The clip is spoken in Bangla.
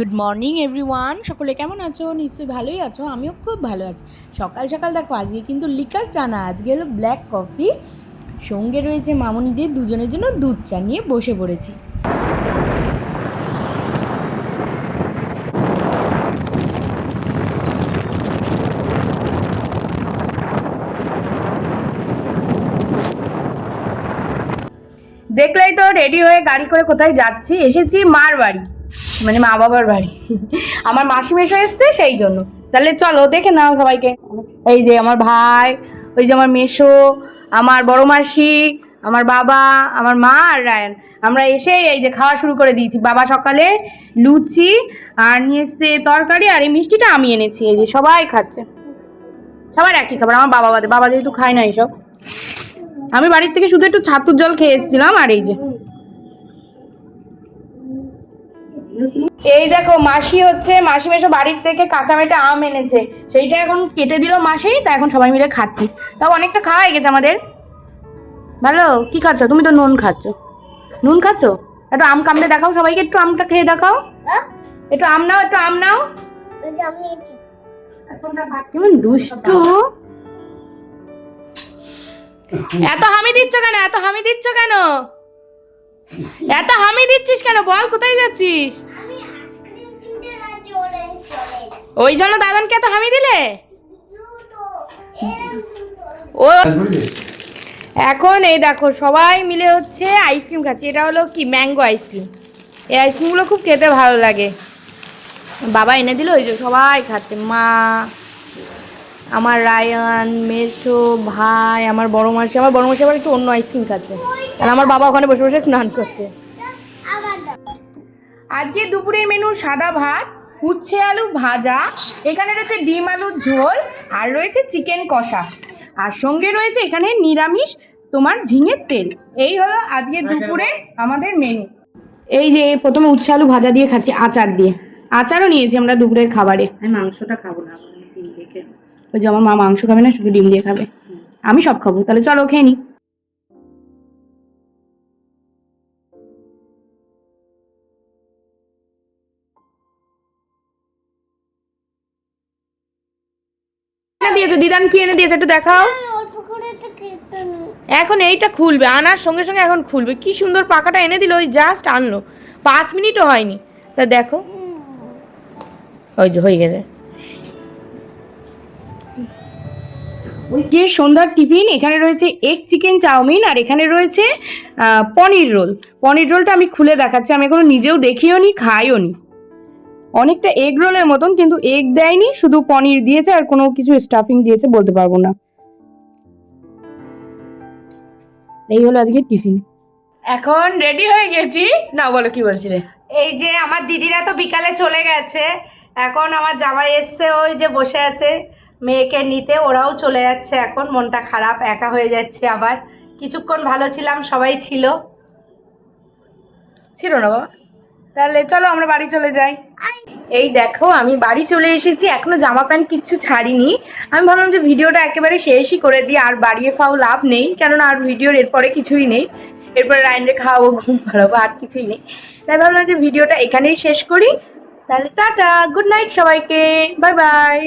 গুড মর্নিং এভরিওয়ান, সকলে কেমন আছো? নিশ্চয়ই ভালোই আছো। আমিও খুব ভালো আছি। সকাল সকাল দেখো, আজকে কিন্তু লিকার চা না, আজকে হলো ব্ল্যাক কফি, সঙ্গে রয়েছে মামুনিদের দুজনের জন্য দুধ চা নিয়ে বসে পড়েছি। দেখলেই তো রেডি হয়ে গাড়ি করে কোথায় যাচ্ছি। এসেছি মার বাড়ি, মানে মা বাবার বাড়ি। আমার মাসি মেশো এসছে, সেই জন্য। তাহলে চলো দেখে নাও সবাইকে। এই যে আমার ভাই, ওই যে আমার মেশো, আমার বড় মাসি, আমার বাবা, আমার মা আর রায়ন। আমরা এসে এই যে খাওয়া শুরু করে দিয়েছি। বাবা সকালে লুচি আর নিয়ে এসছে তরকারি, আর এই মিষ্টিটা আমি এনেছি। এই যে সবাই খাচ্ছে, সবার একই খাবার। আমার বাবা বাদে, বাবা যেহেতু খায় না এইসব। আমি বাড়ির থেকে শুধু একটু ছাতুর জল খেয়ে এসেছিলাম। আর এই যে এই দেখো, মাসি মেশো বাড়ির থেকে কাঁচা মেটা আম এনেছে, সেইটা এখন কেটে দিল মাসি, তা এখন সবাই মিলে খাচ্ছি। তাও অনেকটা খাওয়া হয়ে গেছে আমাদের। ভালো। কি খাচ্ছ তুমি? তো নুন খাচ্ছ। নুন খাচ্ছ? একটু আম কামড়ে দেখাও সবাইকে, একটু আমটা খেয়ে দেখাও। একটু আম নাও, একটু আম নাও। কেমন দুষ্টু। এত হামি দিচ্ছ কেন? এত হামি দিচ্ছ কেন? এত হামি দিচ্ছিস কেন? বল, কোথায় যাচ্ছিস? ওই জন্য দাদানকে এত হামি দিলে? ও এখন এই দেখো সবাই মিলে হচ্ছে আইসক্রিম খাচ্ছি। এটা হলো কি, ম্যাঙ্গো আইসক্রিম। এই আইসক্রিমগুলো খুব খেতে ভালো লাগে। বাবা এনে দিল, ওই যে সবাই খাচ্ছে। মা, আমার রায়ান, মেশো, ভাই, আমার বড় মাসি আবার একটু অন্য আইসক্রিম খাচ্ছে। আর আমার বাবা ওখানে বসে বসে স্নান করছে। আজকে দুপুরের মেনু সাদা ভাত, উচ্ছে আলু ভাজা, এখানে রয়েছে ডিম আলুর ঝোল, আর রয়েছে চিকেন কষা, আর সঙ্গে রয়েছে এখানে নিরামিষ তোমার ঝিঙের তেল। এই হলো আজকে দুপুরের আমাদের মেনু। এই যে প্রথমে উচ্ছে আলু ভাজা দিয়ে খাচ্ছি, আচার দিয়ে। আচারও নিয়েছি আমরা দুপুরের খাবারে। আমি মাংসটা খাবো না, ডিম দিয়ে খেয়ে। ওই যে আমার মা মাংস খাবে না, শুধু ডিম দিয়ে খাবে। আমি সব খাবো। তাহলে চলো খেয়ে নি। এনে দিয়েছে দিদান, কি এনে দিয়েছে একটু দেখাও। এখন এইটা খুলবে, আনার সঙ্গে সঙ্গে এখন খুলবে। কি সুন্দর পাকাটা এনে দিল, ওই জাস্ট আনলো, 5 মিনিটও হয়নি। তা দেখো, ওই যে হয়ে গেছে। যে সন্ধ্যার টিফিন, এখানে রয়েছে এগ চিকেন চাউমিন, আর এখানে রয়েছে পনির রোল। পনির রোলটা আমি খুলে দেখাচ্ছি, আমি এখনো নিজেও দেখিও নি, খাইও নি। অনেকটা এগ রোলের মতন, কিন্তু এগ দেয়নি, শুধু পনির দিয়েছে আর কোনো কিছু স্টাফিং দিয়েছে বলতে পারবো না। এই হলো আজকে টিফিন। এখন রেডি হয়ে গেছি। না বলো, কি বলছিলে? এই যে আমার দিদিরা তো বিকালে চলে গেছে, এখন আমার জামাই এসছে, ওই যে বসে আছে মেয়েকে নিতে। ওরাও চলে যাচ্ছে এখন। মনটা খারাপ, একা হয়ে যাচ্ছে আবার। কিছুক্ষণ ভালো ছিলাম, সবাই ছিল ছিল না বাবা। তাহলে চলো আমরা বাড়ি চলে যাই। এই দেখো আমি বাড়ি চলে এসেছি, এখনো জামা প্যান্ট কিচ্ছু ছাড়িনি। আমি ভাবলাম যে ভিডিওটা একেবারে শেষই করে দিই, আর বাড়িয়ে ফাও লাভ নেই, কেননা আর ভিডিওর এরপরে কিছুই নেই। এরপরে রাইনরে খাওয়াবো, ঘুম পাড়াবো, আর কিছুই নেই। তাই ভাবলাম যে ভিডিওটা এখানেই শেষ করি। তাহলে টাটা, গুড নাইট সবাইকে, বাই বাই।